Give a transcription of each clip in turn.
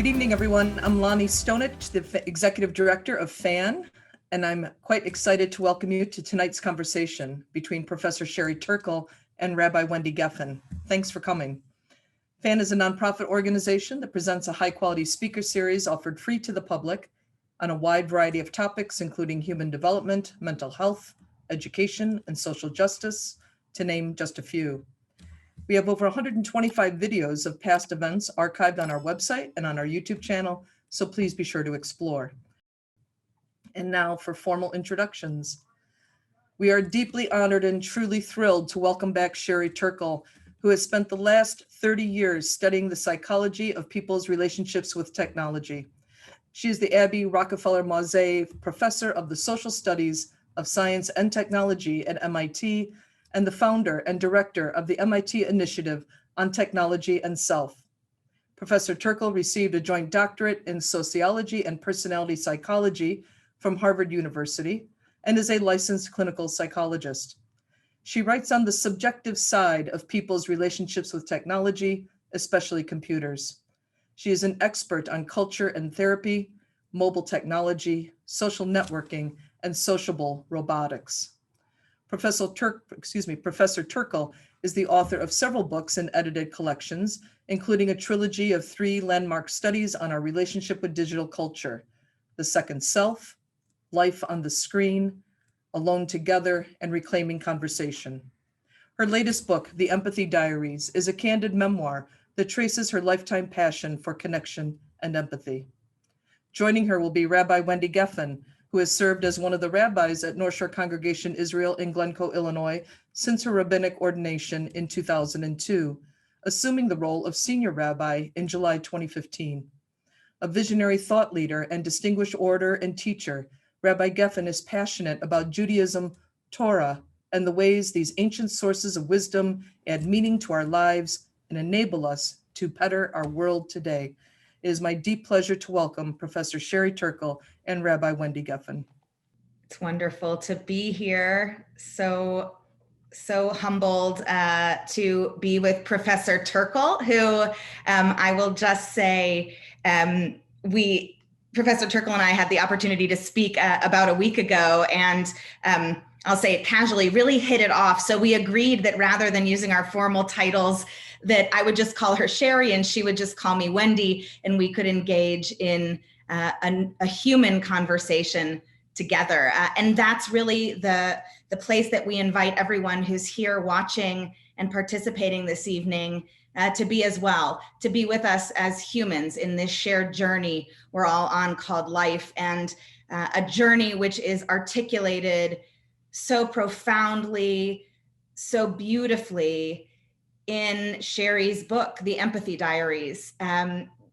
Good evening, everyone. I'm Lonnie Stonich, the Executive Director of FAN, and I'm quite excited to welcome you to tonight's conversation between Professor Sherry Turkle and Rabbi Wendi Geffen. Thanks for coming. FAN is a nonprofit organization that presents a high-quality speaker series offered free to the public on a wide variety of topics, including human development, mental health, education, and social justice, to name just a few. We have over 125 videos of past events archived on our website and on our YouTube channel, so please be sure to explore. And now for formal introductions. We are deeply honored and truly thrilled to welcome back Sherry Turkle, who has spent the last 30 years studying the psychology of people's relationships with technology. She is the Abby Rockefeller Mauzé Professor of the Social Studies of Science and Technology at MIT, and the founder and director of the MIT Initiative on Technology and Self. Professor Turkle received a joint doctorate in sociology and personality psychology from Harvard University and is a licensed clinical psychologist. She writes on the subjective side of people's relationships with technology, especially computers. She is an expert on culture and therapy, mobile technology, social networking, and sociable robotics. Professor Turkle is the author of several books and edited collections, including a trilogy of 3 landmark studies on our relationship with digital culture: The Second Self, Life on the Screen, Alone Together, and Reclaiming Conversation. Her latest book, The Empathy Diaries, is a candid memoir that traces her lifetime passion for connection and empathy. Joining her will be Rabbi Wendi Geffen, who has served as one of the rabbis at North Shore Congregation Israel in Glencoe, Illinois, since her rabbinic ordination in 2002, assuming the role of senior rabbi in July 2015. A visionary thought leader and distinguished orator and teacher, Rabbi Geffen is passionate about Judaism, Torah, and the ways these ancient sources of wisdom add meaning to our lives and enable us to better our world today. It is my deep pleasure to welcome Professor Sherry Turkle and Rabbi Wendi Geffen. It's wonderful to be here. So humbled to be with Professor Turkle, who I will just say, Professor Turkle and I had the opportunity to speak about a week ago, and I'll say it casually, really hit it off. So we agreed that rather than using our formal titles, that I would just call her Sherry and she would just call me Wendi, and we could engage in a human conversation together. And that's really the place that we invite everyone who's here watching and participating this evening to be as well, to be with us as humans in this shared journey we're all on called life, and a journey which is articulated so profoundly, so beautifully in Sherry's book, The Empathy Diaries.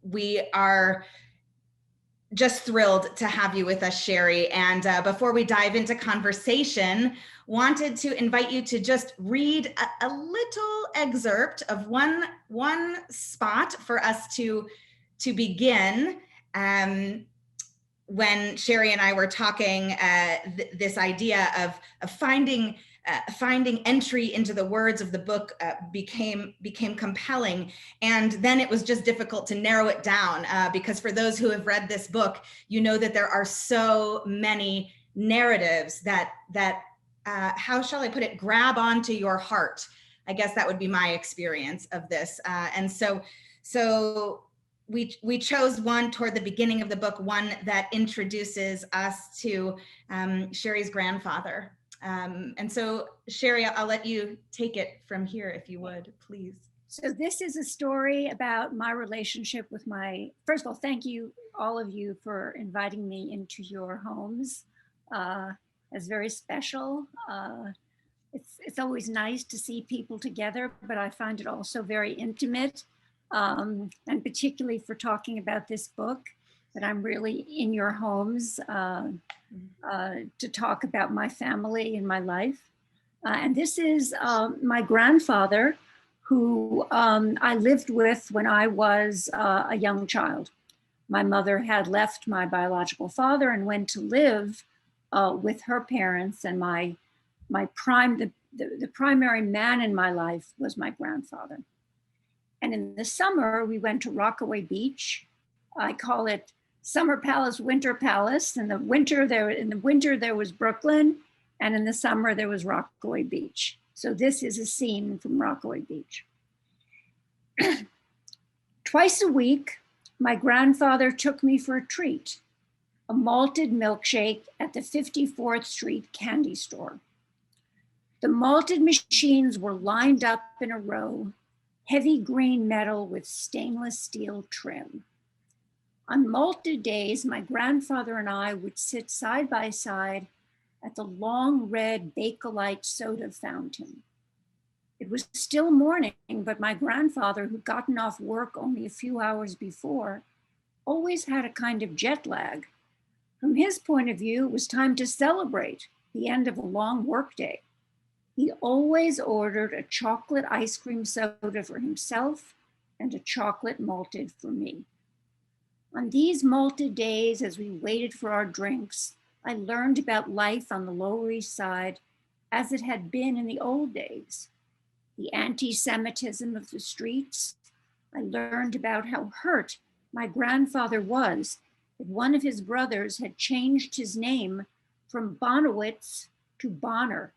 We are just thrilled to have you with us, Sherry. And before we dive into conversation, wanted to invite you to just read a little excerpt of one spot for us to begin. When Sherry and I were talking, this idea of finding entry into the words of the book became compelling, and then it was just difficult to narrow it down because for those who have read this book, you know that there are so many narratives that how shall I put it, grab onto your heart. I guess that would be my experience of this, and so we chose one toward the beginning of the book, one that introduces us to Sherry's grandfather. And so, Sherry, I'll let you take it from here, if you would, please. So this is a story about my relationship with first of all, thank you, all of you, for inviting me into your homes. It's very special. It's always nice to see people together, but I find it also very intimate, and particularly for talking about this book, that I'm really in your homes to talk about my family and my life. And this is my grandfather, who I lived with when I was a young child. My mother had left my biological father and went to live with her parents, and the primary man in my life was my grandfather. And in the summer, we went to Rockaway Beach, I call it Summer Palace, Winter Palace. In the winter there was Brooklyn, and in the summer there was Rockaway Beach. So this is a scene from Rockaway Beach. Twice a week, my grandfather took me for a treat, a malted milkshake at the 54th Street candy store. The malted machines were lined up in a row, heavy green metal with stainless steel trim. On malted days, my grandfather and I would sit side by side at the long red Bakelite soda fountain. It was still morning, but my grandfather, who'd gotten off work only a few hours before, always had a kind of jet lag. From his point of view, it was time to celebrate the end of a long workday. He always ordered a chocolate ice cream soda for himself and a chocolate malted for me. On these malted days, as we waited for our drinks, I learned about life on the Lower East Side as it had been in the old days. The anti-Semitism of the streets. I learned about how hurt my grandfather was that one of his brothers had changed his name from Bonowitz to Bonner.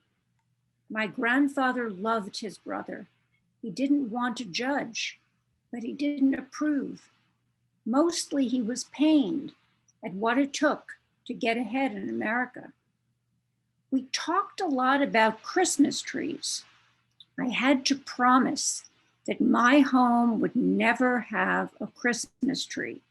My grandfather loved his brother. He didn't want to judge, but he didn't approve. Mostly he was pained at what it took to get ahead in America. We talked a lot about Christmas trees. I had to promise that my home would never have a Christmas tree.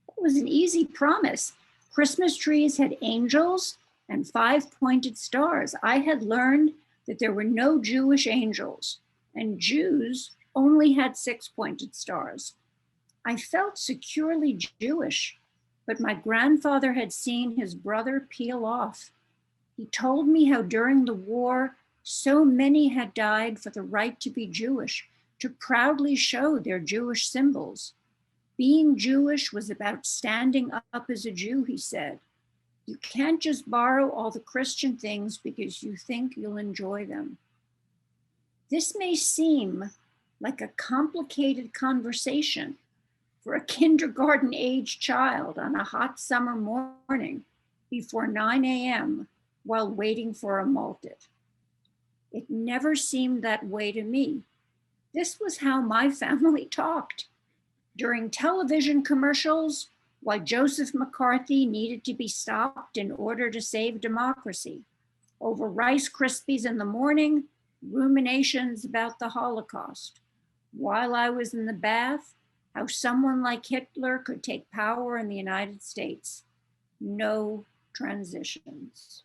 It was an easy promise. Christmas trees had angels and 5-pointed stars. I had learned that there were no Jewish angels, and Jews only had 6-pointed stars. I felt securely Jewish, but my grandfather had seen his brother peel off. He told me how during the war, so many had died for the right to be Jewish, to proudly show their Jewish symbols. Being Jewish was about standing up as a Jew, he said. You can't just borrow all the Christian things because you think you'll enjoy them. This may seem like a complicated conversation for a kindergarten-age child on a hot summer morning before 9 a.m. while waiting for a malted. It never seemed that way to me. This was how my family talked. During television commercials, why Joseph McCarthy needed to be stopped in order to save democracy. Over Rice Krispies in the morning, ruminations about the Holocaust. While I was in the bath, how someone like Hitler could take power in the United States. No transitions.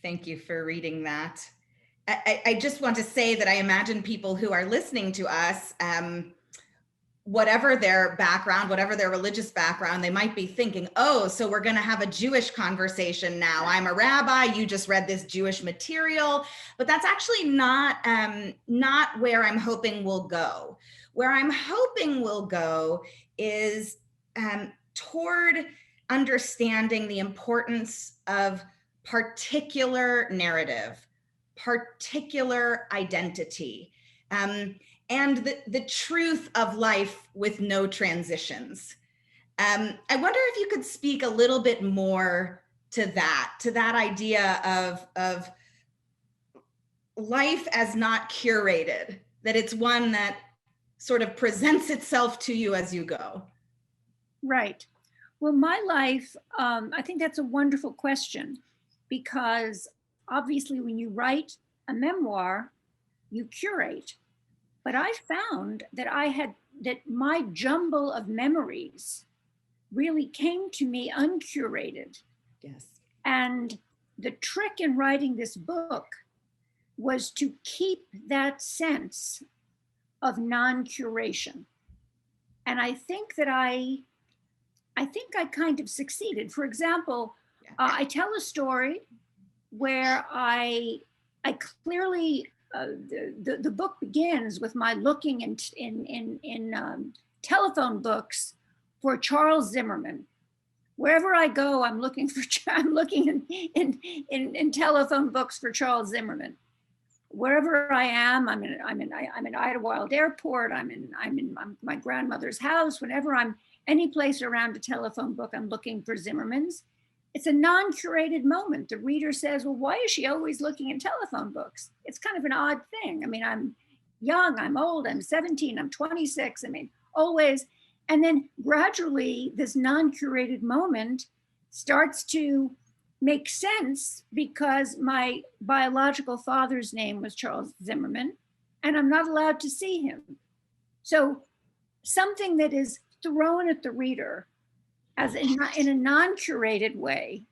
Thank you for reading that. I just want to say that I imagine people who are listening to us, whatever their background, whatever their religious background, they might be thinking, oh, so we're going to have a Jewish conversation now. I'm a rabbi, you just read this Jewish material, but that's actually not where I'm hoping we'll go. Where I'm hoping we'll go is toward understanding the importance of particular narrative, particular identity, and the truth of life with no transitions. I wonder if you could speak a little bit more to that idea of life as not curated, that it's one that sort of presents itself to you as you go. Right. Well, my life, I think that's a wonderful question, because obviously when you write a memoir, you curate. But I found that that my jumble of memories really came to me uncurated. Yes. And the trick in writing this book was to keep that sense of non-curation. And I think that I kind of succeeded. For example, I tell a story where I clearly, the book begins with my looking in telephone books for Charles Zimmerman. Wherever I go, I'm looking in telephone books for Charles Zimmerman. wherever I am, I'm in Idlewild Airport, I'm in my grandmother's house, whenever I'm any place around a telephone book, I'm looking for Zimmerman's. It's a non-curated moment. The reader says, well, why is she always looking in telephone books? It's kind of an odd thing. I mean, I'm young, I'm old, I'm 17, I'm 26. I mean, always. And then gradually this non-curated moment starts to make sense because my biological father's name was Charles Zimmerman, and I'm not allowed to see him. So something that is thrown at the reader as in a non-curated way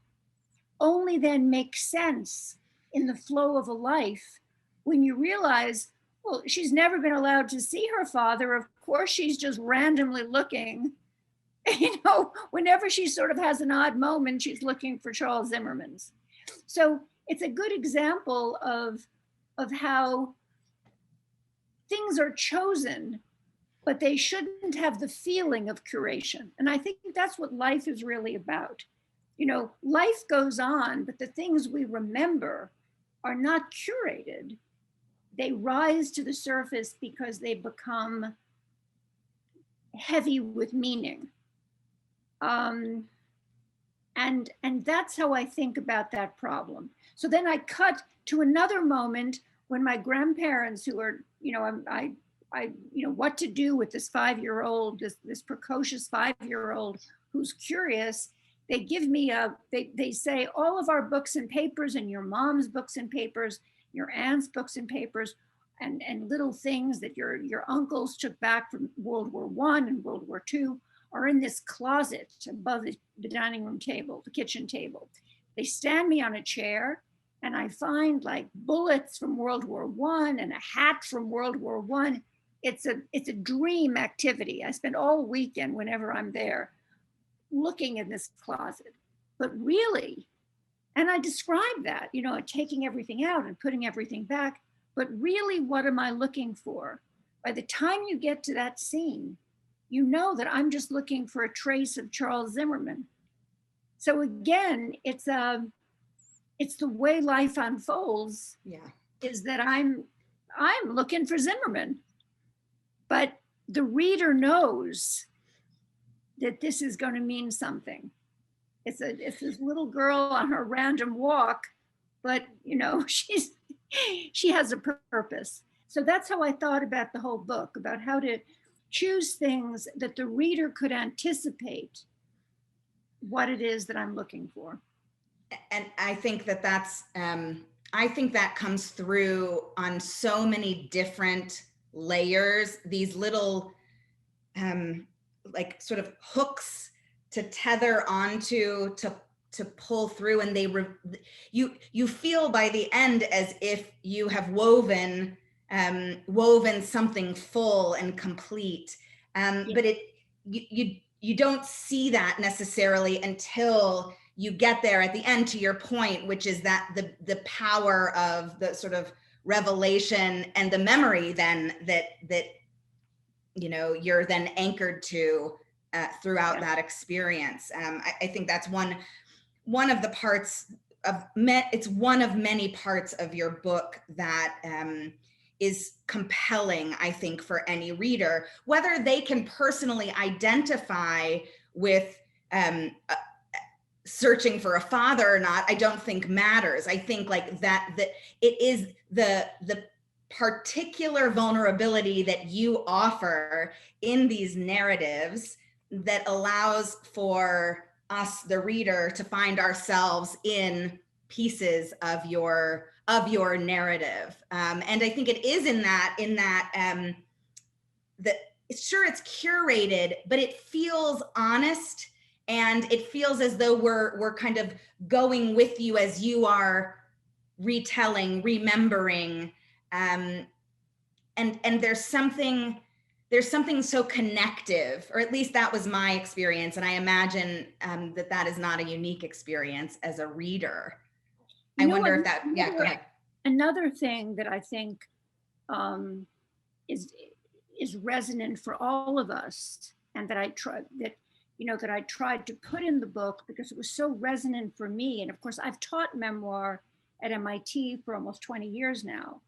only then makes sense in the flow of a life when you realize, well, she's never been allowed to see her father. Of course, she's just randomly looking. You know, whenever she sort of has an odd moment, she's looking for Charles Zimmerman's. So it's a good example of how things are chosen, but they shouldn't have the feeling of curation. And I think that's what life is really about. You know, life goes on, but the things we remember are not curated. They rise to the surface because they become heavy with meaning. And that's how I think about that problem. So then I cut to another moment when my grandparents, who are, you know, what to do with this 5-year-old, this precocious 5-year-old who's curious. They give me they say all of our books and papers and your mom's books and papers, your aunt's books and papers, and little things that your uncles took back from World War I and World War II are in this closet above the dining room table, the kitchen table. They stand me on a chair and I find like bullets from World War I and a hat from World War I. It's a dream activity. I spend all weekend whenever I'm there looking in this closet. But really, and I describe that, you know, taking everything out and putting everything back, but really what am I looking for? By the time you get to that scene, you know that I'm just looking for a trace of Charles Zimmerman. So again, it's the way life unfolds. Yeah. Is that I'm looking for Zimmerman, but the reader knows that this is going to mean something. It's this little girl on her random walk, but you know, she has a purpose. So that's how I thought about the whole book, about how to choose things that the reader could anticipate what it is that I'm looking for. And I think that's, I think that comes through on so many different layers, these little like sort of hooks to tether onto, to pull through, and you feel by the end as if you have woven something full and complete, but you don't see that necessarily until you get there at the end, to your point, which is that the power of the sort of revelation and the memory then that you know you're then anchored to throughout that experience. I think that's one of the parts of it's one of many parts of your book that is compelling, I think, for any reader, whether they can personally identify with searching for a father or not, I don't think matters. I think like that it is the particular vulnerability that you offer in these narratives that allows for us, the reader, to find ourselves in pieces of your narrative. And I think it is in that that sure, it's curated, but it feels honest, and it feels as though we're kind of going with you as you are retelling, remembering, and there's something so connective, or at least that was my experience, and I imagine that is not a unique experience as a reader. I wonder if that, yeah, go ahead. Another thing that I think is resonant for all of us, and that I tried to put in the book because it was so resonant for me. And of course, I've taught memoir at MIT for almost 20 years now.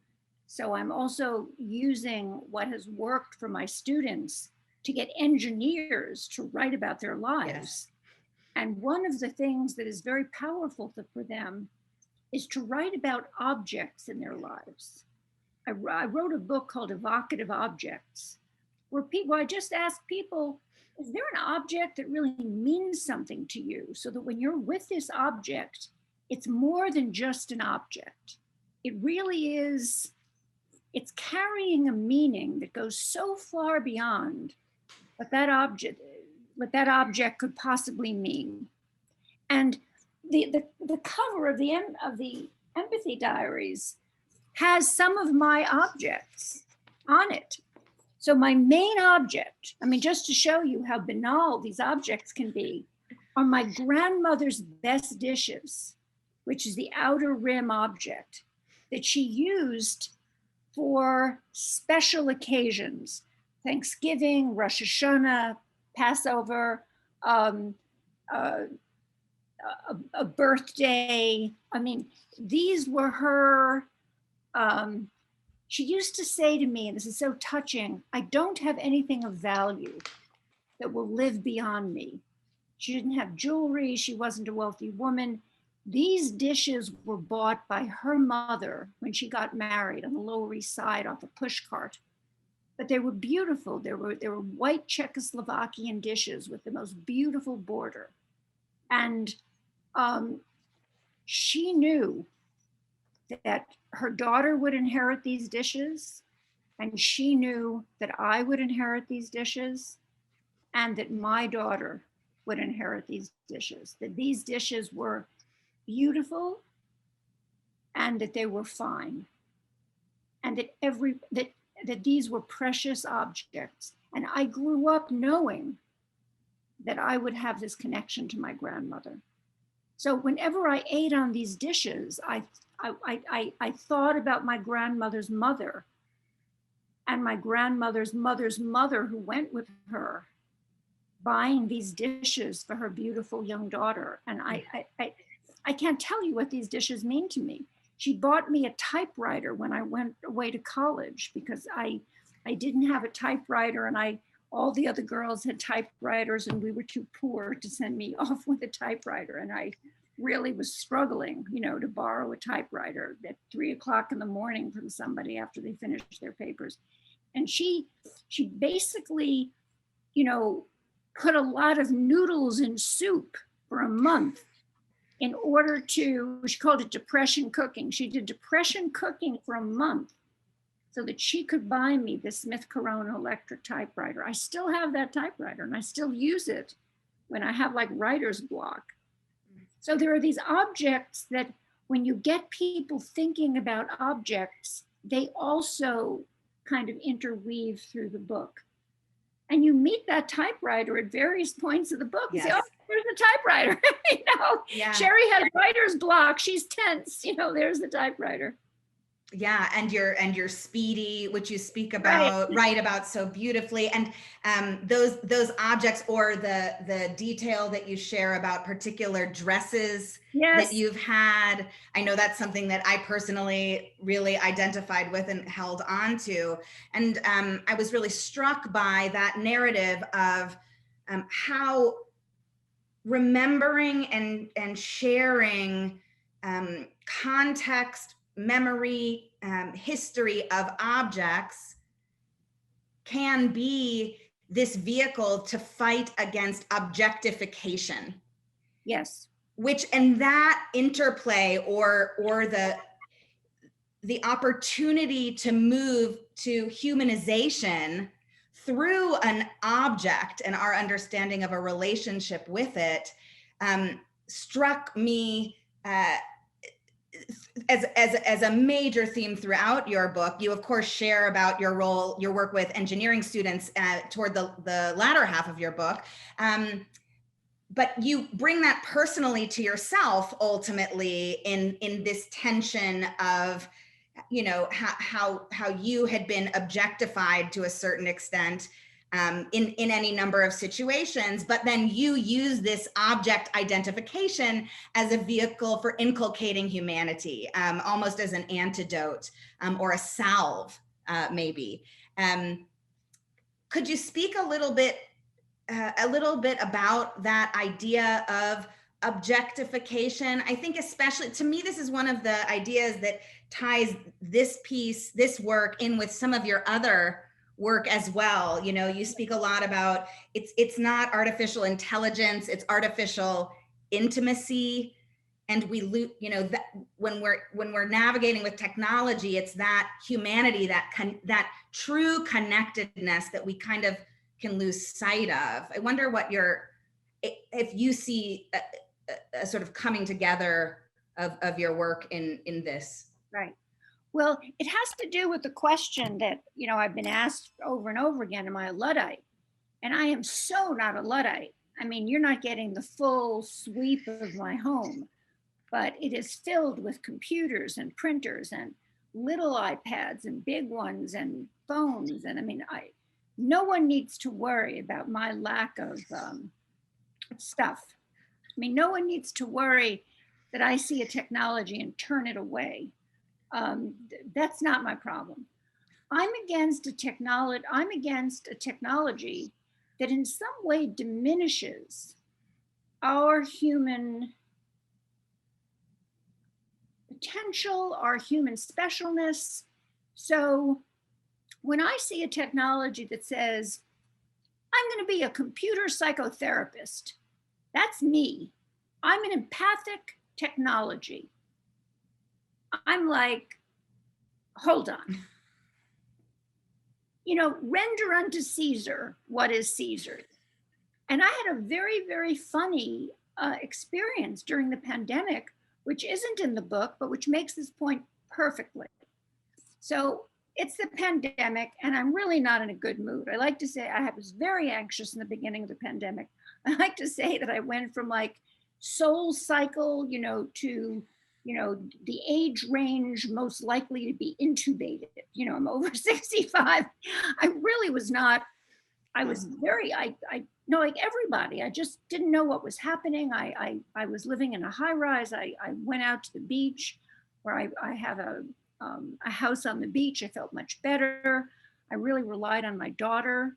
So I'm also using what has worked for my students to get engineers to write about their lives. Yes. And one of the things that is very powerful for them is to write about objects in their lives. I wrote a book called Evocative Objects, where I just ask people, is there an object that really means something to you? So that when you're with this object, it's more than just an object. It really is, it's carrying a meaning that goes so far beyond what that object could possibly mean. And the cover of the Empathy Diaries has some of my objects on it. So my main object, I mean, just to show you how banal these objects can be, are my grandmother's best dishes, which is the outer rim object that she used for special occasions, Thanksgiving, Rosh Hashanah, Passover, a birthday. I mean, these were her, she used to say to me, and this is so touching, I don't have anything of value that will live beyond me. She didn't have jewelry. She wasn't a wealthy woman. These dishes were bought by her mother when she got married on the Lower East Side off a push cart. But they were beautiful. They were white Czechoslovakian dishes with the most beautiful border. And she knew that her daughter would inherit these dishes, and she knew that I would inherit these dishes, and that my daughter would inherit these dishes, that these dishes were beautiful and that they were fine, and that these were precious objects. And I grew up knowing that I would have this connection to my grandmother. So whenever I ate on these dishes, I thought about my grandmother's mother and my grandmother's mother's mother, who went with her buying these dishes for her beautiful young daughter. And I can't tell you what these dishes mean to me. She bought me a typewriter when I went away to college because I didn't have a typewriter, and all the other girls had typewriters and we were too poor to send me off with a typewriter. And I really was struggling, to borrow a typewriter at 3 o'clock in the morning from somebody after they finished their papers. And she basically, put a lot of noodles in soup for a month in order to, she called it depression cooking. She did depression cooking for a month so that she could buy me the Smith Corona electric typewriter. I still have that typewriter and I still use it when I have like writer's block. So there are these objects that when you get people thinking about objects, they also kind of interweave through the book. And you meet that typewriter at various points of the book. Yes. You say, oh, there's the typewriter. Yeah. Sherry has writer's block. She's tense. There's the typewriter. Yeah, and your speedy, which you speak about, write about so beautifully, and those objects or the detail that you share about particular dresses that you've had. I know that's something that I personally really identified with and held on to, and I was really struck by that narrative of how remembering and sharing context, memory, history of objects can be this vehicle to fight against objectification. Yes. And that interplay or the opportunity to move to humanization through an object and our understanding of a relationship with it struck me as a major theme throughout your book. You of course share about your work with engineering students toward the latter half of your book. But you bring that personally to yourself ultimately in this tension of, how you had been objectified to a certain extent in any number of situations, but then you use this object identification as a vehicle for inculcating humanity, almost as an antidote or a salve, maybe. Could you speak a little bit about that idea of objectification? I think especially, to me, this is one of the ideas that ties this piece, this work in with some of your other work as well. You know, you speak a lot about it's not artificial intelligence, it's artificial intimacy. And you know, that when we're navigating with technology, it's that humanity, that true connectedness that we kind of can lose sight of. I wonder if you see a sort of coming together of your work in this. Right. Well, it has to do with the question that, you know, I've been asked over and over again, am I a Luddite? And I am so not a Luddite. I mean, you're not getting the full sweep of my home, but it is filled with computers and printers and little iPads and big ones and phones. And I mean, no one needs to worry about my lack of stuff. I mean, no one needs to worry that I see a technology and turn it away. That's not my problem. I'm against a technology that in some way diminishes our human potential, our human specialness. So when I see a technology that says, I'm going to be a computer psychotherapist, that's me. I'm an empathic technology. I'm like, hold on. You know, render unto Caesar what is Caesar's. And I had a very, very funny experience during the pandemic, which isn't in the book, but which makes this point perfectly. So it's the pandemic, and I'm really not in a good mood. I like to say I was very anxious in the beginning of the pandemic. I like to say that I went from like soul cycle, you know, to, you know, the age range most likely to be intubated. You know, I'm over 65. I really was not, I was very, I know, like everybody, I just didn't know what was happening. I was living in a high rise. I went out to the beach where I have a house on the beach. I felt much better. I really relied on my daughter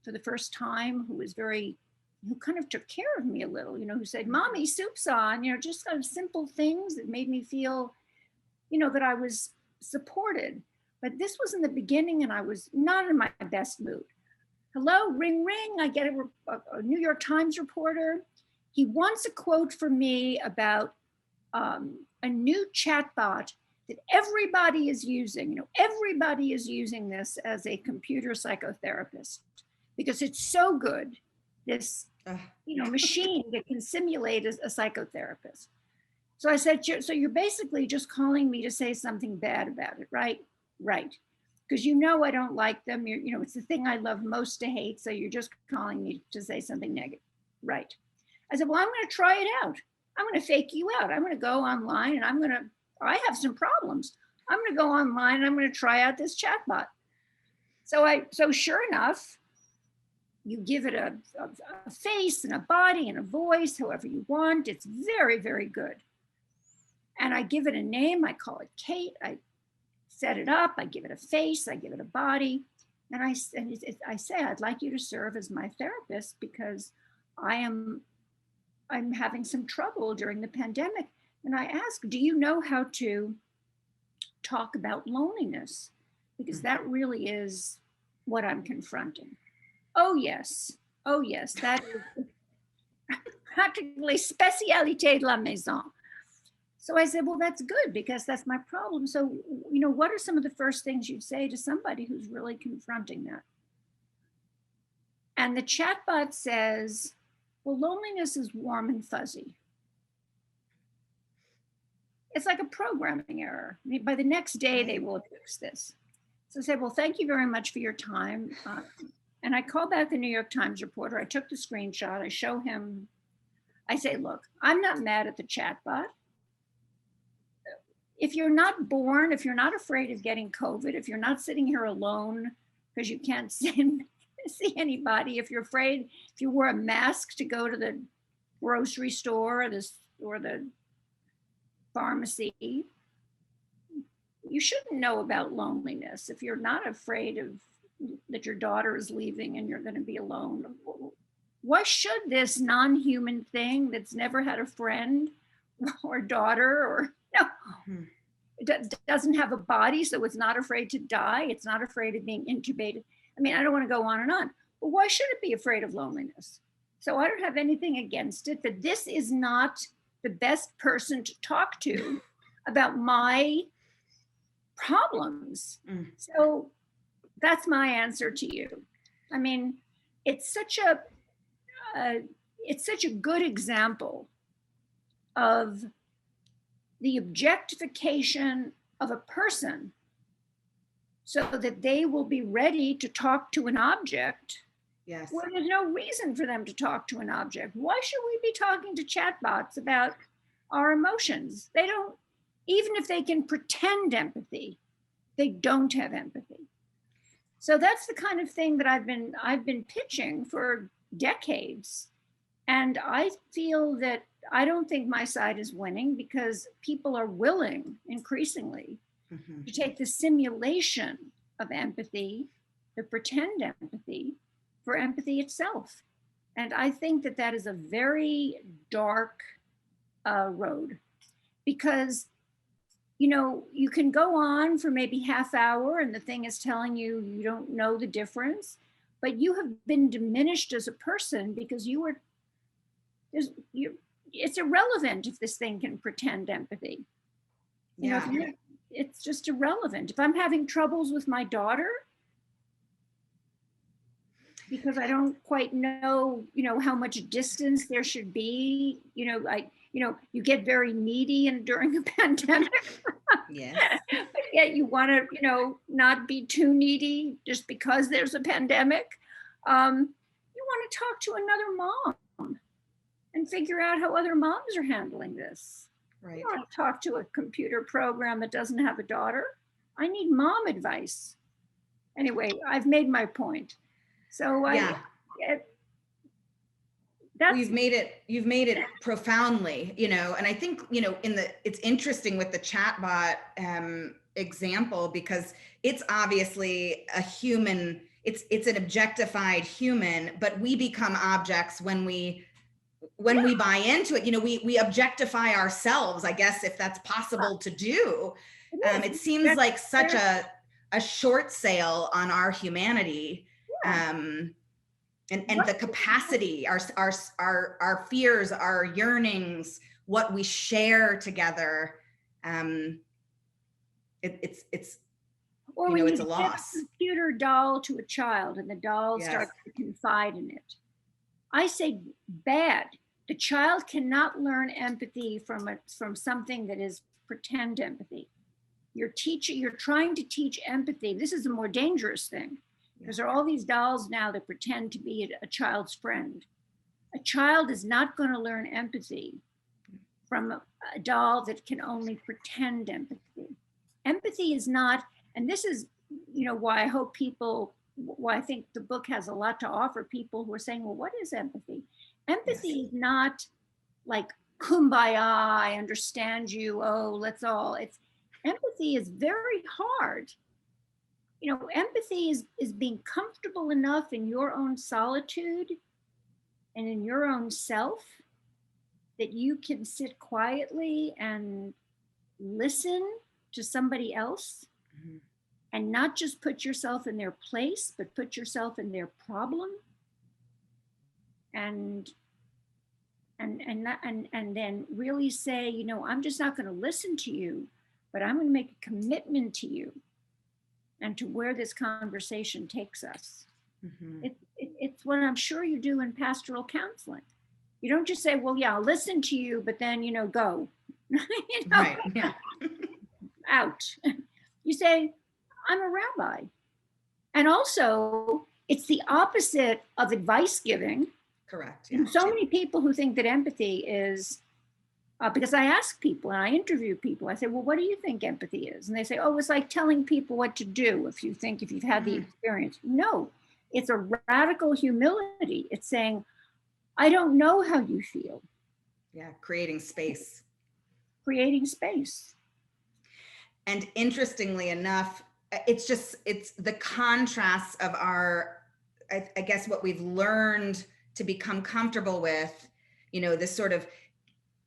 for the first time, who kind of took care of me a little, you know, who said, Mommy, soup's on, you know, just kind of simple things that made me feel, you know, that I was supported. But this was in the beginning and I was not in my best mood. Hello, ring, ring. I get a New York Times reporter. He wants a quote from me about a new chatbot that everybody is using. You know, everybody is using this as a computer psychotherapist because it's so good. This, you know, machine that can simulate a psychotherapist. So I said, so you're basically just calling me to say something bad about it, right? Right. Because you know I don't like them. You know, it's the thing I love most to hate. So you're just calling me to say something negative. Right. I said, well, I'm going to try it out. I'm going to fake you out. I'm going to go online and I have some problems. I'm going to go online and I'm going to try out this chatbot. So sure enough, you give it a face and a body and a voice, however you want. It's very, very good. And I give it a name. I call it Kate. I set it up. I give it a face. I give it a body. And I say, I'd like you to serve as my therapist because I'm having some trouble during the pandemic. And I ask, do you know how to talk about loneliness? Because that really is what I'm confronting. Oh, yes. Oh, yes. That is practically spécialité de la maison. So I said, well, that's good because that's my problem. So, you know, what are some of the first things you'd say to somebody who's really confronting that? And the chatbot says, well, loneliness is warm and fuzzy. It's like a programming error. I mean, by the next day, they will fix this. So I said, well, thank you very much for your time. And I call back the New York Times reporter. I took the screenshot. I show him. I say, look, I'm not mad at the chatbot. If you're not born, if you're not afraid of getting COVID, if you're not sitting here alone because you can't send see anybody. If you're afraid, if you wear a mask to go to the grocery store or the pharmacy, you shouldn't know about loneliness. If you're not afraid of that your daughter is leaving and you're going to be alone, why should this non-human thing that's never had a friend or daughter or it doesn't have a body, so it's not afraid to die, it's not afraid of being intubated. I mean, I don't want to go on and on, but why should it be afraid of loneliness? So I don't have anything against it, but this is not the best person to talk to about my problems. So that's my answer to you. I mean, it's such a good example of the objectification of a person so that they will be ready to talk to an object. Yes. Well, there's no reason for them to talk to an object. Why should we be talking to chatbots about our emotions? They don't, even if they can pretend empathy, they don't have empathy. So that's the kind of thing that I've been pitching for decades. And I feel that I don't think my side is winning because people are willing increasingly to take the simulation of empathy, the pretend empathy, for empathy itself. And I think that that is a very dark road because, you know, you can go on for maybe half hour and the thing is telling you you don't know the difference, but you have been diminished as a person because it's irrelevant if this thing can pretend empathy. You know, it's just irrelevant. If I'm having troubles with my daughter, because I don't quite know, you know, how much distance there should be, you know, you get very needy and during a pandemic. Yes. But yet you want to, you know, not be too needy just because there's a pandemic. You want to talk to another mom and figure out how other moms are handling this. Right. You want to talk to a computer program that doesn't have a daughter. I need mom advice. Anyway, I've made my point. So you've made it profoundly, you know, and I think, you know, it's interesting with the chatbot example because it's obviously a human, it's an objectified human, but we become objects when we buy into it. You know, we objectify ourselves, I guess, if that's possible to do. It seems like such a short sale on our humanity. And the capacity, our fears, our yearnings, what we share together, it's or you when know, you it's a give loss. a computer doll to a child and the doll Yes. starts to confide in it. I say bad. The child cannot learn empathy from something that is pretend empathy. You're trying to teach empathy. This is a more dangerous thing. Because there are all these dolls now that pretend to be a child's friend. A child is not going to learn empathy from a doll that can only pretend empathy. Empathy is not, and this is, you know, why I think the book has a lot to offer people who are saying, well, what is empathy? Empathy is not like kumbaya, I understand you, empathy is very hard. You know, empathy is being comfortable enough in your own solitude and in your own self that you can sit quietly and listen to somebody else and not just put yourself in their place, but put yourself in their problem and then really say, you know, I'm just not going to listen to you, but I'm going to make a commitment to you and to where this conversation takes us. It's what I'm sure you do in pastoral counseling. You don't just say, well, yeah, I'll listen to you, but then, you know, go. You know? Right. Yeah. Out. You say, I'm a rabbi. And also, it's the opposite of advice giving. Correct. Yeah. So many people who think that empathy is, because I ask people and I interview people, I say, well, what do you think empathy is? And they say, oh, it's like telling people what to do if you've had the experience. No, it's a radical humility. It's saying, I don't know how you feel. Yeah, creating space. Creating space. And interestingly enough, it's the contrasts of our, I guess, what we've learned to become comfortable with, this sort of,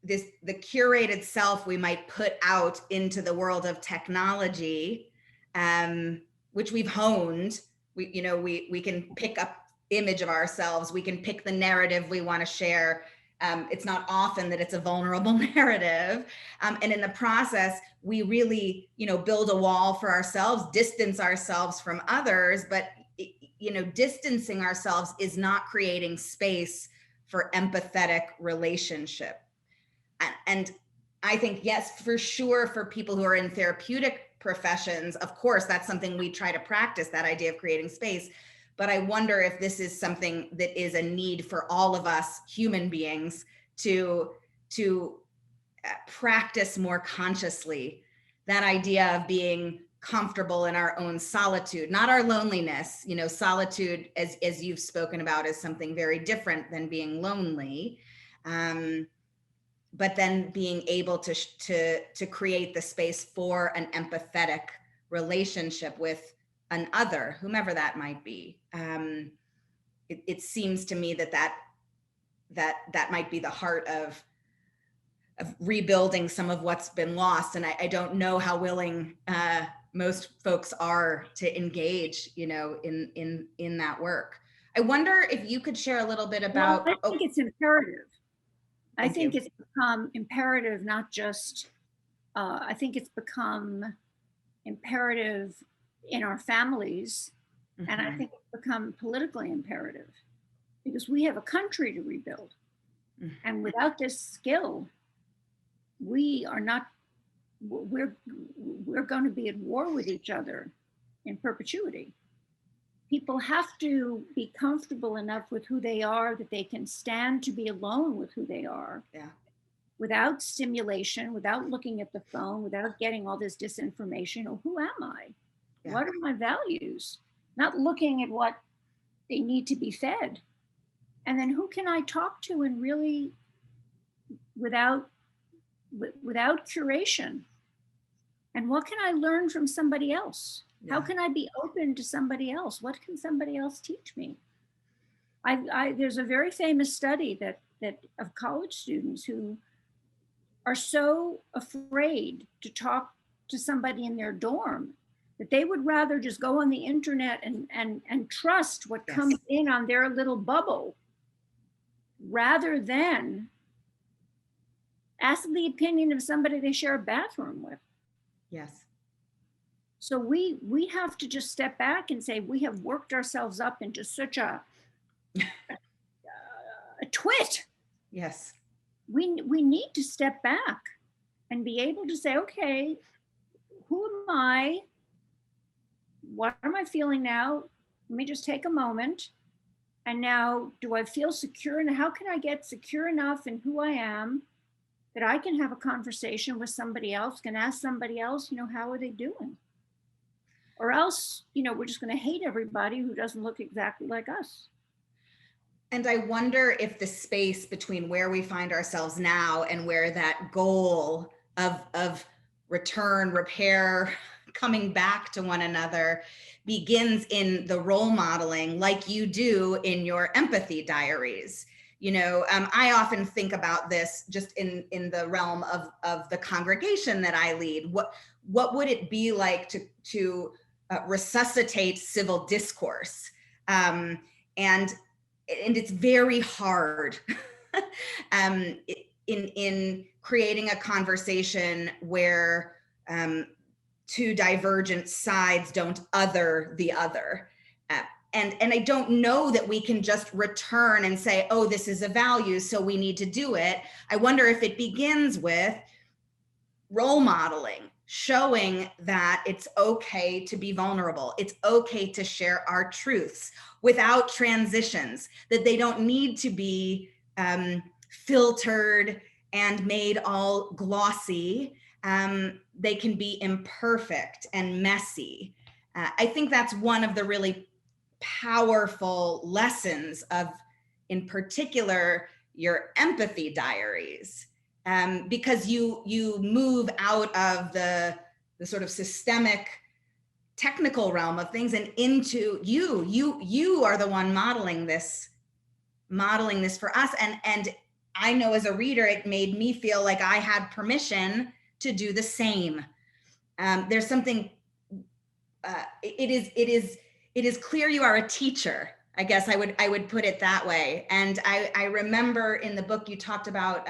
the curated self we might put out into the world of technology, which we've honed. We can pick up image of ourselves. We can pick the narrative we want to share. It's not often that it's a vulnerable narrative. And in the process, we really, build a wall for ourselves, distance ourselves from others. But, distancing ourselves is not creating space for empathetic relationship. And I think, yes, for sure, for people who are in therapeutic professions, of course, that's something we try to practice, that idea of creating space. But I wonder if this is something that is a need for all of us human beings to practice more consciously, that idea of being comfortable in our own solitude, not our loneliness. Solitude, as you've spoken about, is something very different than being lonely. But then being able to create the space for an empathetic relationship with an other, whomever that might be. It seems to me that might be the heart of rebuilding some of what's been lost. And I don't know how willing most folks are to engage, in that work. I wonder if you could share a little bit about. Well, I think it's imperative. I think you. it's become imperative, not just, I think it's become imperative in our families. Mm-hmm. And I think it's become politically imperative because we have a country to rebuild. Mm-hmm. And without this skill, we're going to be at war with each other in perpetuity. People have to be comfortable enough with who they are that they can stand to be alone with who they are. Yeah. Without stimulation, without looking at the phone, without getting all this disinformation. Oh, who am I? Yeah. What are my values? Not looking at what they need to be fed. And then who can I talk to and really, without curation? And what can I learn from somebody else? Yeah. How can I be open to somebody else? What can somebody else teach me? There's a very famous study that of college students who are so afraid to talk to somebody in their dorm that they would rather just go on the internet and trust what yes. comes in on their little bubble rather than ask the opinion of somebody they share a bathroom with. Yes. So we have to just step back and say, we have worked ourselves up into such a twit. Yes. We need to step back and be able to say, okay, who am I? What am I feeling now? Let me just take a moment. And now, do I feel secure? And how can I get secure enough in who I am that I can have a conversation with somebody else, can ask somebody else, how are they doing? Or else, we're just going to hate everybody who doesn't look exactly like us. And I wonder if the space between where we find ourselves now and where that goal of return, repair, coming back to one another begins in the role modeling like you do in your Empathy Diaries. I often think about this just in the realm of the congregation that I lead. What would it be like to resuscitate civil discourse? And it's very hard in creating a conversation where two divergent sides don't other the other. And I don't know that we can just return and say, oh, this is a value, so we need to do it. I wonder if it begins with role modeling, showing that it's okay to be vulnerable. It's okay to share our truths without transitions, that they don't need to be filtered and made all glossy. They can be imperfect and messy. I think that's one of the really powerful lessons of, in particular, your Empathy Diaries, because you move out of the sort of systemic technical realm of things and into you are the one modeling this for us. And I know as a reader, it made me feel like I had permission to do the same. There's something, it is clear you are a teacher. I guess I would put it that way. And I remember in the book you talked about,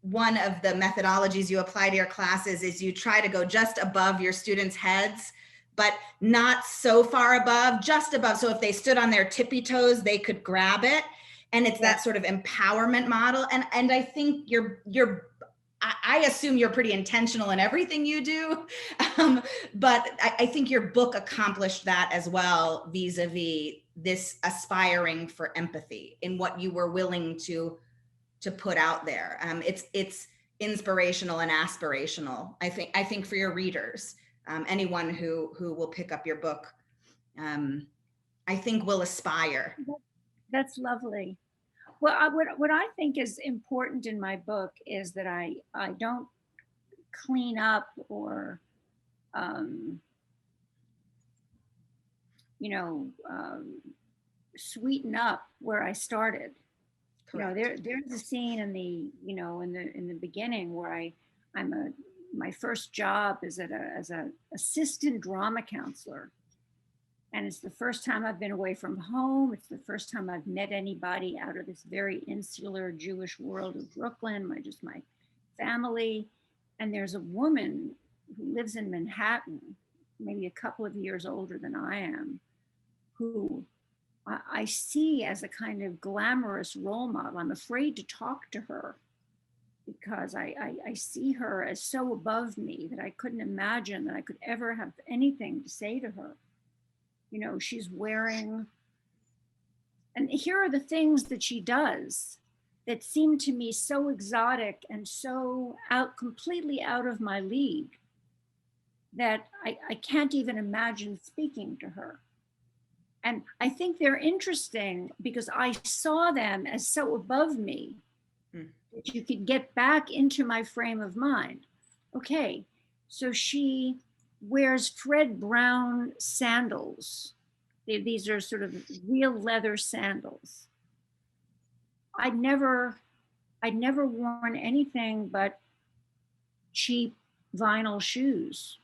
one of the methodologies you apply to your classes is you try to go just above your students' heads, but not so far above, just above. So if they stood on their tippy toes, they could grab it. And it's that sort of empowerment model. And I think I assume you're pretty intentional in everything you do. But I think your book accomplished that as well, vis-a-vis this aspiring for empathy in what you were willing to put out there. It's inspirational and aspirational. I think for your readers, anyone who will pick up your book, I think will aspire. That's lovely. Well, what I think is important in my book is that I don't clean up or, sweeten up where I started. Correct. There's a scene in the in the beginning where my first job is as a assistant drama counselor, and it's the first time I've been away from home. It's the first time I've met anybody out of this very insular Jewish world of Brooklyn, my family, and there's a woman who lives in Manhattan, maybe a couple of years older than I am, who I see as a kind of glamorous role model. I'm afraid to talk to her because I see her as so above me that I couldn't imagine that I could ever have anything to say to her. She's wearing, and here are the things that she does that seem to me so exotic and so completely out of my league that I can't even imagine speaking to her. And I think they're interesting because I saw them as so above me that you could get back into my frame of mind. Okay, so she wears Fred Brown sandals. These are sort of real leather sandals. I'd never worn anything but cheap vinyl shoes.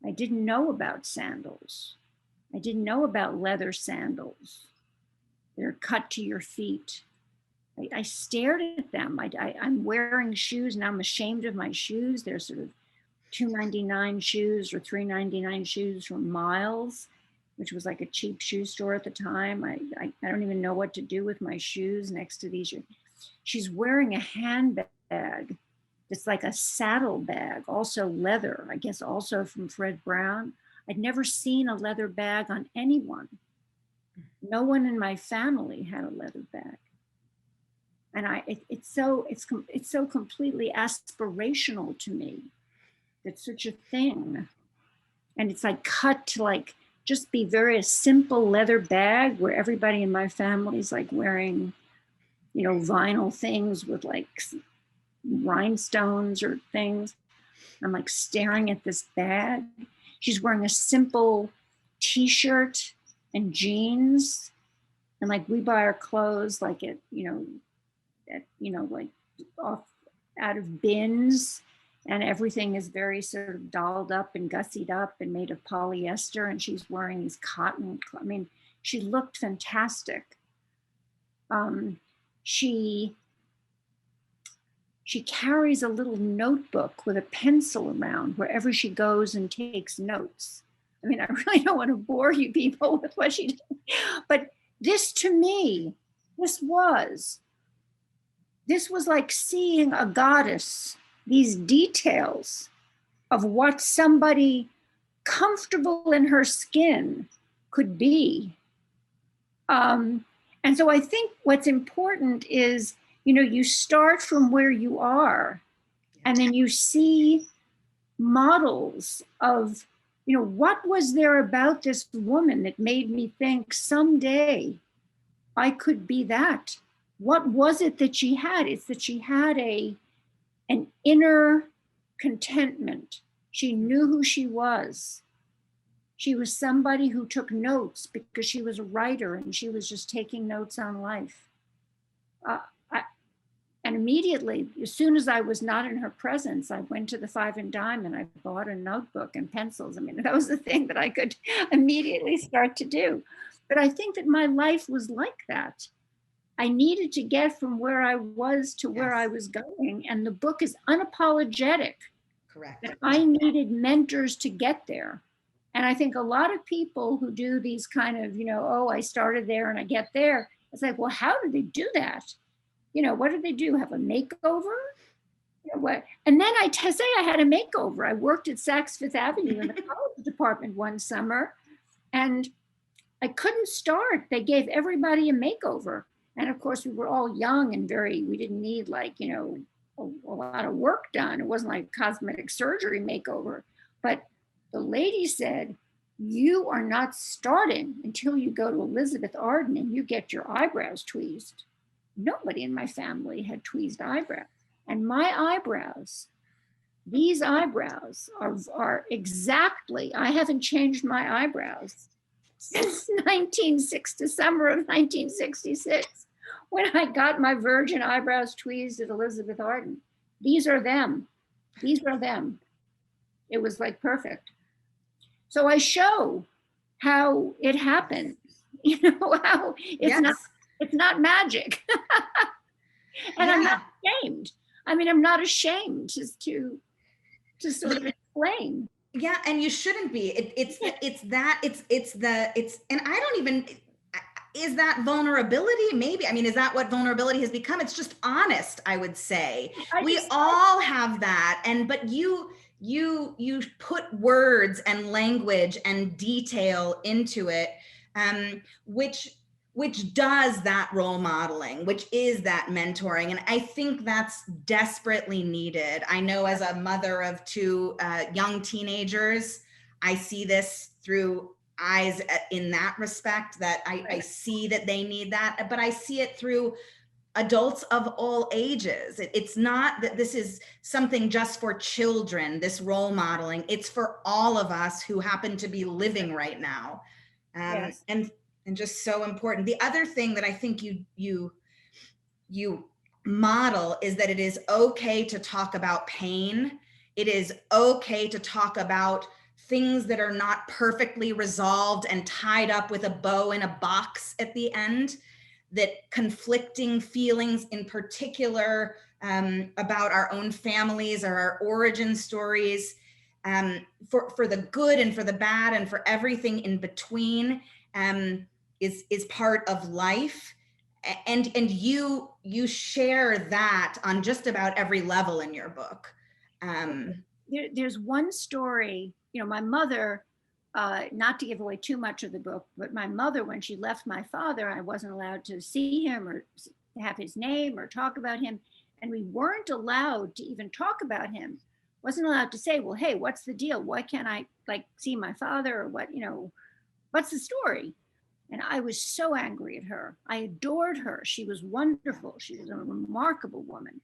I didn't know about sandals. I didn't know about leather sandals. They're cut to your feet. I stared at them. I'm wearing shoes and I'm ashamed of my shoes. They're sort of $2.99 shoes or $3.99 shoes from Miles, which was like a cheap shoe store at the time. I don't even know what to do with my shoes next to these. She's wearing a handbag. It's like a saddle bag, also leather, I guess also from Fred Brown. I'd never seen a leather bag on anyone. No one in my family had a leather bag. And it's so completely aspirational to me that such a thing. And it's like cut to like just be very simple leather bag where everybody in my family's like wearing, vinyl things with like rhinestones or things. I'm like staring at this bag. She's wearing a simple t-shirt and jeans. And like we buy our clothes like like off out of bins, and everything is very sort of dolled up and gussied up and made of polyester. And she's wearing these cotton. I mean, she looked fantastic. She carries a little notebook with a pencil around wherever she goes and takes notes. I mean, I really don't want to bore you people with what she did, but this to me, this was like seeing a goddess, these details of what somebody comfortable in her skin could be. And so I think what's important is, you start from where you are, and then you see models of you know, what was there about this woman that made me think someday I could be that? What was it that she had? It's that she had an inner contentment. She knew who she was. She was somebody who took notes because she was a writer and she was just taking notes on life. And immediately, as soon as I was not in her presence, I went to the Five and Dime and I bought a notebook and pencils. I mean, that was the thing that I could immediately start to do. But I think that my life was like that. I needed to get from where I was to where I was going. And the book is unapologetic. Correct. That I needed mentors to get there. And I think a lot of people who do these kind of, you know, oh, I started there and I get there. It's like, well, how did they do that? You know, what did they do? Have a makeover? You know, what? And then say I had a makeover. I worked at Saks Fifth Avenue in the college department one summer and I couldn't start. They gave everybody a makeover. And of course we were all young and we didn't need like, you know, a lot of work done. It wasn't like cosmetic surgery makeover, but the lady said, you are not starting until you go to Elizabeth Arden and you get your eyebrows tweezed. Nobody in my family had tweezed eyebrows. And my eyebrows, these eyebrows are exactly, I haven't changed my eyebrows since December of 1966, when I got my virgin eyebrows tweezed at Elizabeth Arden. These are them. These are them. It was like perfect. So I show how it happened, you know, how it's not magic. And I'm not ashamed. I mean, I'm not ashamed just to sort of explain. Yeah, and you shouldn't be. And I don't even, is that vulnerability? Maybe. I mean, is that what vulnerability has become? It's just honest, I would say. We all have that. But you put words and language and detail into it, which does that role modeling, which is that mentoring. And I think that's desperately needed. I know as a mother of two young teenagers, I see this through eyes in that respect, that I see that they need that, but I see it through adults of all ages. It's not that this is something just for children, this role modeling. It's for all of us who happen to be living right now. And just so important. The other thing that I think you model is that it is okay to talk about pain. It is okay to talk about things that are not perfectly resolved and tied up with a bow in a box at the end, that conflicting feelings in particular about our own families or our origin stories, for the good and for the bad and for everything in between, is part of life. And you share that on just about every level in your book. There's one story, you know, my mother, not to give away too much of the book, but my mother, when she left my father, I wasn't allowed to see him or have his name or talk about him. And we weren't allowed to even talk about him. Wasn't allowed to say, well, hey, what's the deal? Why can't I like see my father, or what, you know, what's the story? And I was so angry at her. I adored her. She was wonderful. She was a remarkable woman.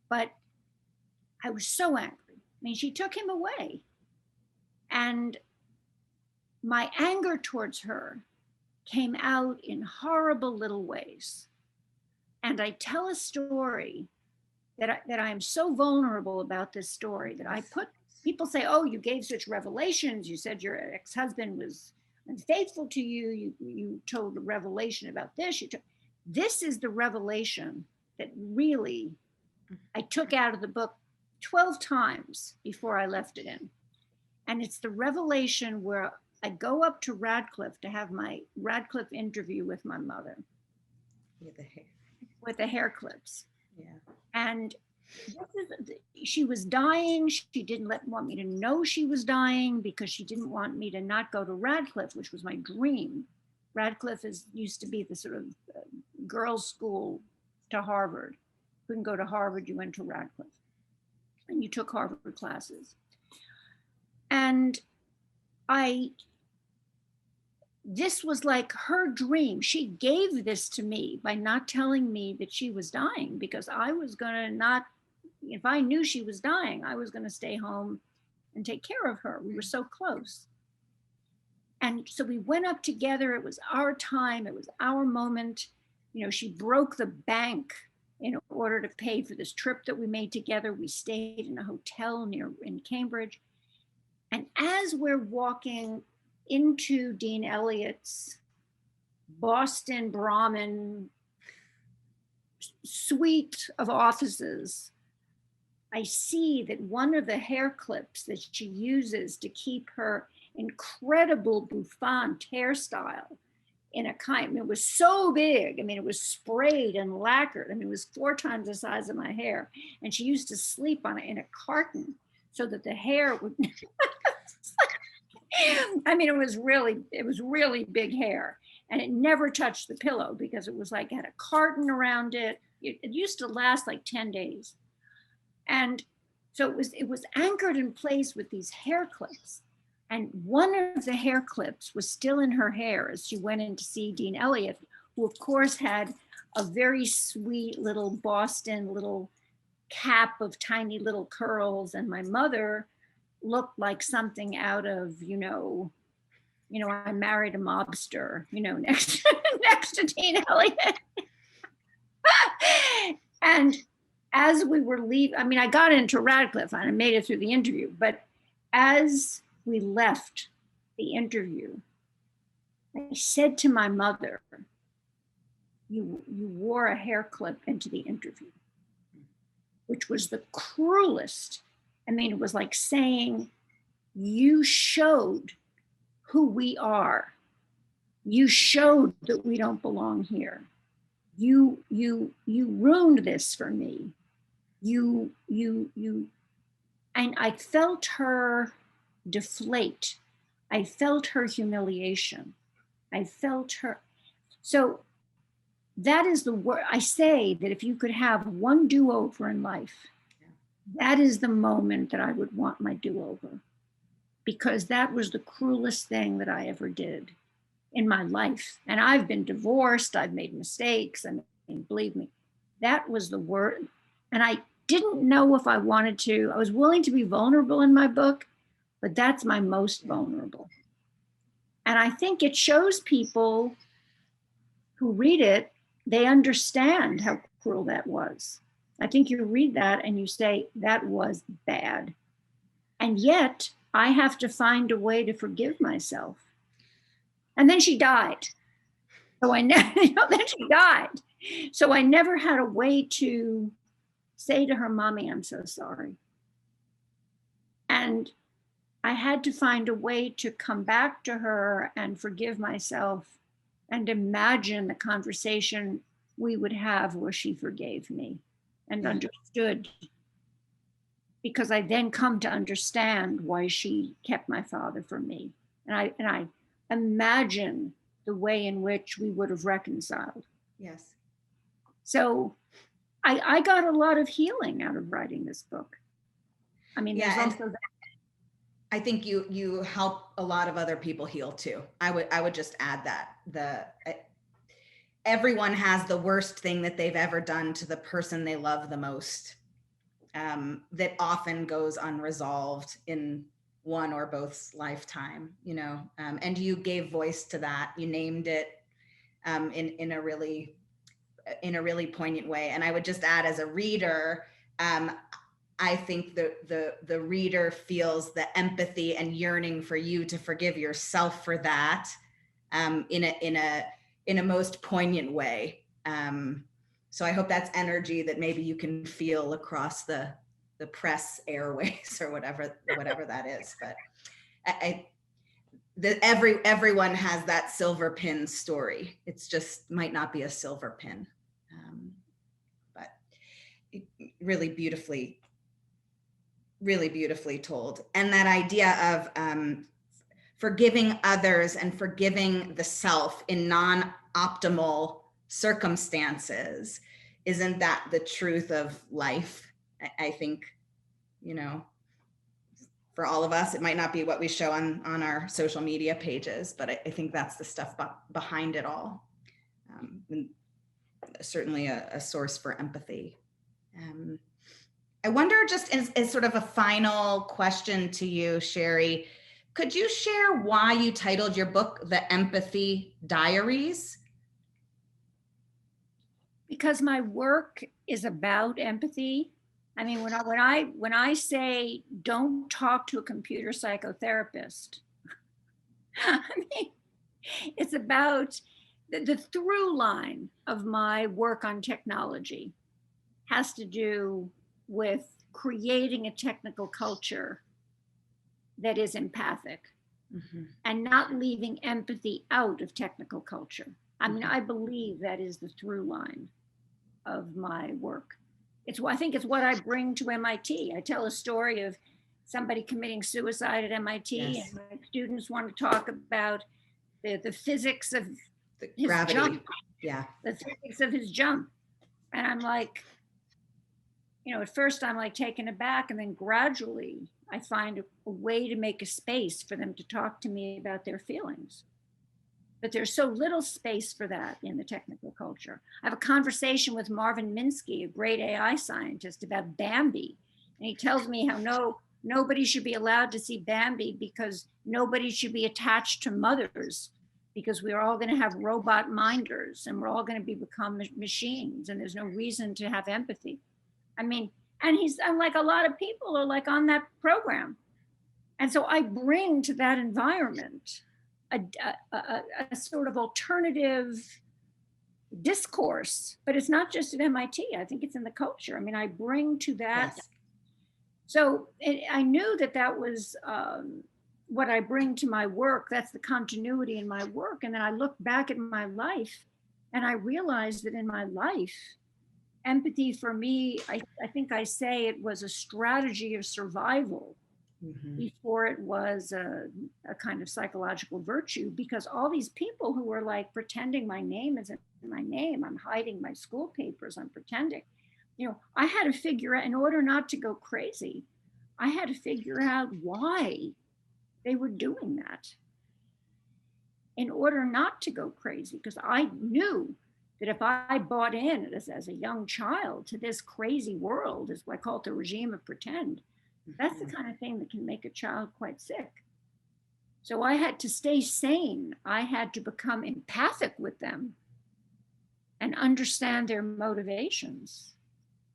But I was so angry. I mean, she took him away. And my anger towards her came out in horrible little ways. And I tell a story that I am so vulnerable about this story that I put, people say, oh, you gave such revelations. You said your ex-husband was unfaithful to you. You told a revelation about this. This is the revelation that really I took out of the book 12 times before I left it in. And it's the revelation where I go up to Radcliffe to have my Radcliffe interview with my mother. With the hair clips. Yeah. And she was dying. She didn't want me to know she was dying because she didn't want me to not go to Radcliffe, which was my dream. Radcliffe used to be the sort of girls' school to Harvard. Couldn't go to Harvard, you went to Radcliffe. And you took Harvard classes. And this was like her dream. She gave this to me by not telling me that she was dying, because I was gonna not, if I knew she was dying, I was gonna stay home and take care of her. We were so close. And so we went up together. It was our time. It was our moment. You know, she broke the bank in order to pay for this trip that we made together. We stayed in a hotel in Cambridge. And as we're walking into Dean Elliott's Boston Brahmin suite of offices, I see that one of the hair clips that she uses to keep her incredible bouffant hairstyle in a kind, I mean, it was so big. I mean, it was sprayed and lacquered. I mean, it was 4 times the size of my hair. And she used to sleep on it in a carton so that the hair would, I mean, it was really big hair, and it never touched the pillow because it was like, it had a carton around it. It used to last like 10 days. And so it was anchored in place with these hair clips. And one of the hair clips was still in her hair as she went in to see Dean Elliott, who of course had a very sweet little Boston little cap of tiny little curls. And my mother looked like something out of, you know, I Married a Mobster, you know, next to Dean Elliott. And as we were leaving, I mean, I got into Radcliffe and I made it through the interview, but as we left the interview, I said to my mother, you wore a hair clip into the interview, which was the cruelest. I mean, it was like saying, you showed who we are. You showed that we don't belong here. You ruined this for me. And I felt her deflate. I felt her humiliation. I felt her. So that is the word. I say that if you could have one do-over in life, that is the moment that I would want my do-over, because that was the cruelest thing that I ever did in my life. And I've been divorced. I've made mistakes. I mean, believe me, that was the word. And I didn't know if I wanted to. I was willing to be vulnerable in my book, but that's my most vulnerable. And I think it shows people who read it, they understand how cruel that was. I think you read that and you say, that was bad. And yet I have to find a way to forgive myself. And then she died. So then she died. So I never had a way to say to her, Mommy, I'm so sorry. And I had to find a way to come back to her and forgive myself and imagine the conversation we would have where she forgave me and understood, because I then come to understand why she kept my father from me. And I imagine the way in which we would have reconciled. Yes. So I got a lot of healing out of writing this book. I mean, Yeah, there's also that. I think you help a lot of other people heal too. I would just add that everyone has the worst thing that they've ever done to the person they love the most, that often goes unresolved in one or both's lifetime, you know, and you gave voice to that. You named it in a really poignant way. And I would just add, as a reader, I think the reader feels the empathy and yearning for you to forgive yourself for that, in a most poignant way. So I hope that's energy that maybe you can feel across the press airways or whatever that is. But everyone has that silver pin story. It's just might not be a silver pin, but really beautifully told. And that idea of forgiving others and forgiving the self in non-optimal circumstances, isn't that the truth of life? I think, you know, for all of us. It might not be what we show on our social media pages, but I think that's the stuff behind it all. And certainly a source for empathy. I wonder, just as sort of a final question to you, Sherry, could you share why you titled your book The Empathy Diaries? Because my work is about empathy. I mean, when I say don't talk to a computer psychotherapist, I mean, it's about the through line of my work on technology has to do with creating a technical culture that is empathic and not leaving empathy out of technical culture. I mean, I believe that is the through line of my work. I think it's what I bring to MIT. I tell a story of somebody committing suicide at MIT, Yes. and my students want to talk about the physics of his Gravity. jump. Yeah. The physics of his jump. And I'm like, at first I'm like taken aback, and then gradually I find a way to make a space for them to talk to me about their feelings. But there's so little space for that in the technical culture. I have a conversation with Marvin Minsky, a great AI scientist, about Bambi. And he tells me how nobody should be allowed to see Bambi because nobody should be attached to mothers, because we're all going to have robot minders and we're all going to become machines, and there's no reason to have empathy. I mean, and I'm like, a lot of people are like on that program. And so I bring to that environment a sort of alternative discourse, but it's not just at MIT. I think it's in the culture. I mean, I bring to that. Yes. So I knew that was what I bring to my work. That's the continuity in my work. And then I look back at my life and I realized that in my life, empathy for me, I think I say it was a strategy of survival before it was a kind of psychological virtue, because all these people who were like pretending my name isn't my name, I'm hiding my school papers, I'm pretending, I had to figure out, in order not to go crazy, I had to figure out why they were doing that in order not to go crazy, because I knew that if I bought in as a young child to this crazy world, is what I call it the regime of pretend, that's the kind of thing that can make a child quite sick. So I had to stay sane. I had to become empathic with them and understand their motivations.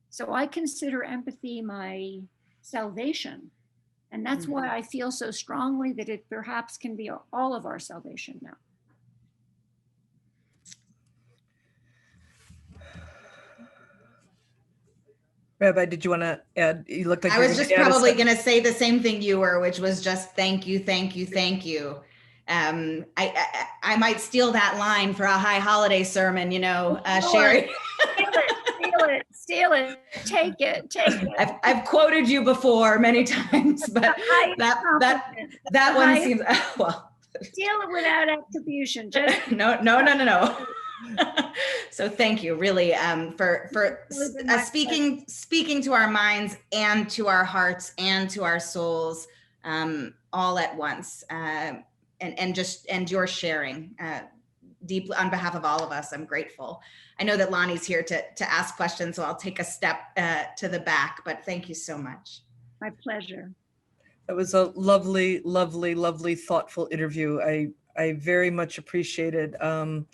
So I consider empathy my salvation. And that's why I feel so strongly that it perhaps can be all of our salvation now. Rabbi, did you want to add? You looked like I was just probably going to say the same thing you were, which was just thank you, thank you, thank you. I might steal that line for a high holiday sermon, Sherry. Steal it, take it. I've quoted you before many times, but that one seems well. Steal it without attribution. Just No. So thank you, really, for speaking to our minds and to our hearts and to our souls all at once, and your sharing deeply on behalf of all of us. I'm grateful. I know that Lonnie's here to ask questions, so I'll take a step to the back. But thank you so much. My pleasure. It was a lovely, lovely, lovely, thoughtful interview. I very much appreciated. It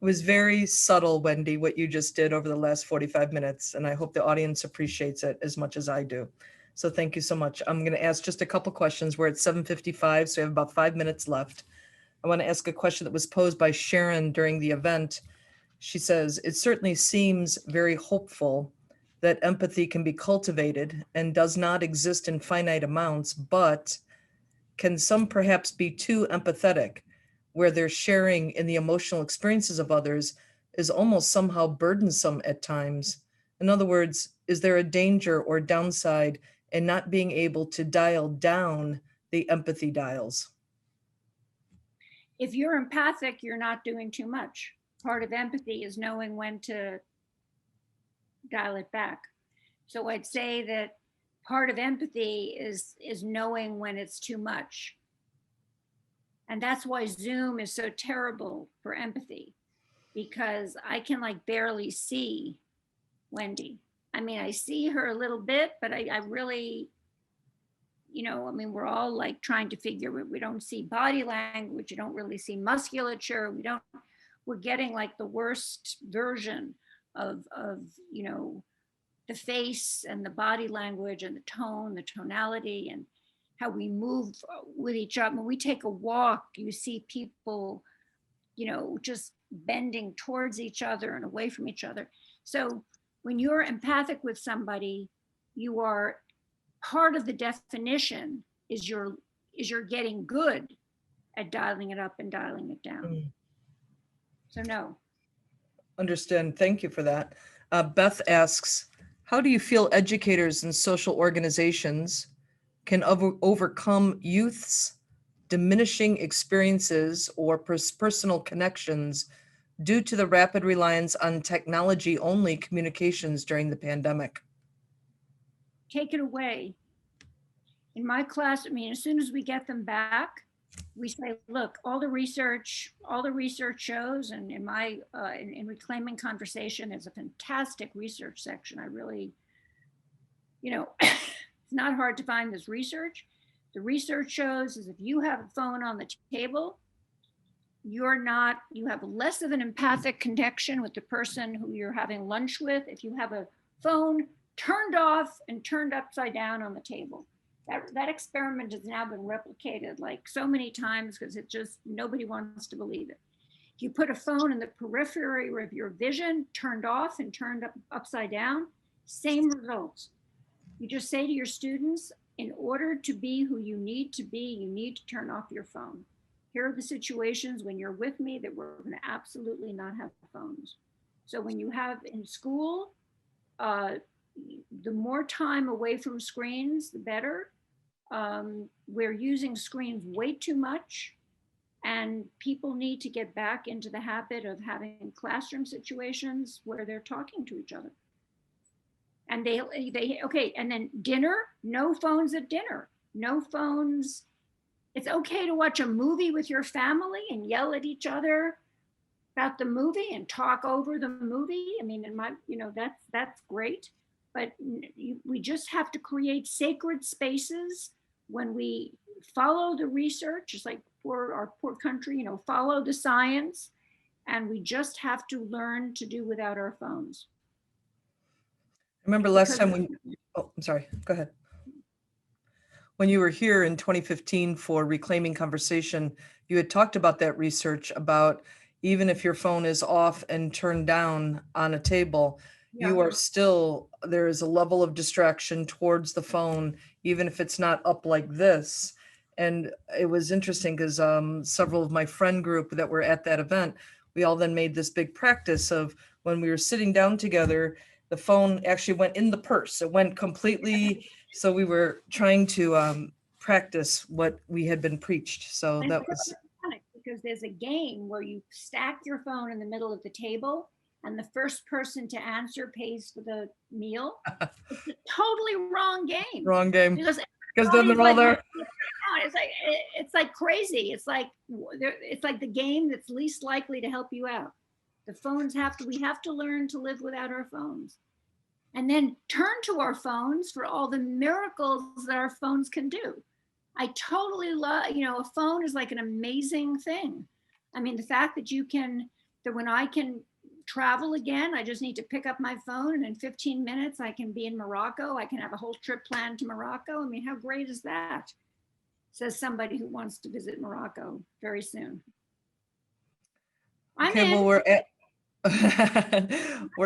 was very subtle, Wendi, what you just did over the last 45 minutes, and I hope the audience appreciates it as much as I do. So thank you so much. I'm going to ask just a couple questions. We're at 7:55, so we have about 5 minutes left. I want to ask a question that was posed by Sharon during the event. She says, it certainly seems very hopeful that empathy can be cultivated and does not exist in finite amounts, but can some perhaps be too empathetic, where their sharing in the emotional experiences of others is almost somehow burdensome at times? In other words, is there a danger or downside in not being able to dial down the empathy dials? If you're empathic, you're not doing too much. Part of empathy is knowing when to dial it back. So I'd say that part of empathy is knowing when it's too much. And that's why Zoom is so terrible for empathy, because I can like barely see Wendi. I mean, I see her a little bit, but I really, I mean, we're all like trying to figure, we don't see body language, you don't really see musculature, we're getting like the worst version of the face and the body language and the tone, the tonality, and how we move with each other. When we take a walk, you see people, just bending towards each other and away from each other. So when you're empathic with somebody, you are, part of the definition is you're getting good at dialing it up and dialing it down. So no. Understand. Thank you for that. Beth asks, how do you feel educators and social organizations can overcome youth's diminishing experiences or personal connections due to the rapid reliance on technology-only communications during the pandemic? Take it away. In my class, I mean, as soon as we get them back, we say, look, all the research shows, and in my in Reclaiming Conversation, there's a fantastic research section. I really, it's not hard to find this research. The research shows is if you have a phone on the table, you have less of an empathic connection with the person who you're having lunch with. If you have a phone turned off and turned upside down on the table. That experiment has now been replicated like so many times because nobody wants to believe it. If you put a phone in the periphery of your vision, turned off and turned upside down, same results. You just say to your students, in order to be who you need to be, you need to turn off your phone. Here are the situations when you're with me that we're going to absolutely not have phones. So when you have in school, the more time away from screens, the better. We're using screens way too much, and people need to get back into the habit of having classroom situations where they're talking to each other. And okay, and then dinner, no phones at dinner, no phones. It's okay to watch a movie with your family and yell at each other about the movie and talk over the movie. I mean, that's great. But we just have to create sacred spaces when we follow the research, just like for our poor country, follow the science, and we just have to learn to do without our phones. I remember last time I'm sorry, go ahead. When you were here in 2015 for Reclaiming Conversation, you had talked about that research about even if your phone is off and turned down on a table, you are still, there is a level of distraction towards the phone, even if it's not up like this. And it was interesting because several of my friend group that were at that event, we all then made this big practice of when we were sitting down together, the phone actually went in the purse. It went completely. So we were trying to practice what we had been preached. So and that was because there's a game where you stack your phone in the middle of the table, and the first person to answer pays for the meal. It's a totally wrong game. Wrong game. Because then they're all there. It's like crazy. It's like the game that's least likely to help you out. The phones we have to learn to live without our phones. And then turn to our phones for all the miracles that our phones can do. I totally love, a phone is like an amazing thing. I mean, the fact that when I can travel again, I just need to pick up my phone and in 15 minutes I can be in Morocco. I can have a whole trip planned to Morocco. I mean, how great is that? Says somebody who wants to visit Morocco very soon. Well, we're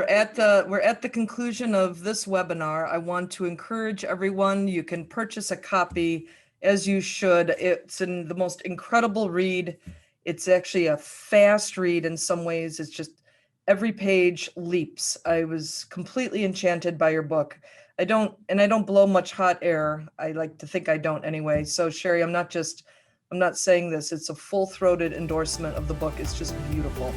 at the conclusion of this webinar. I want to encourage everyone, you can purchase a copy, as you should. It's in the most incredible read. It's actually a fast read in some ways. It's just every page leaps. I was completely enchanted by your book. I don't blow much hot air. I like to think I don't anyway. So Sherry, I'm not saying this. It's a full-throated endorsement of the book. It's just beautiful.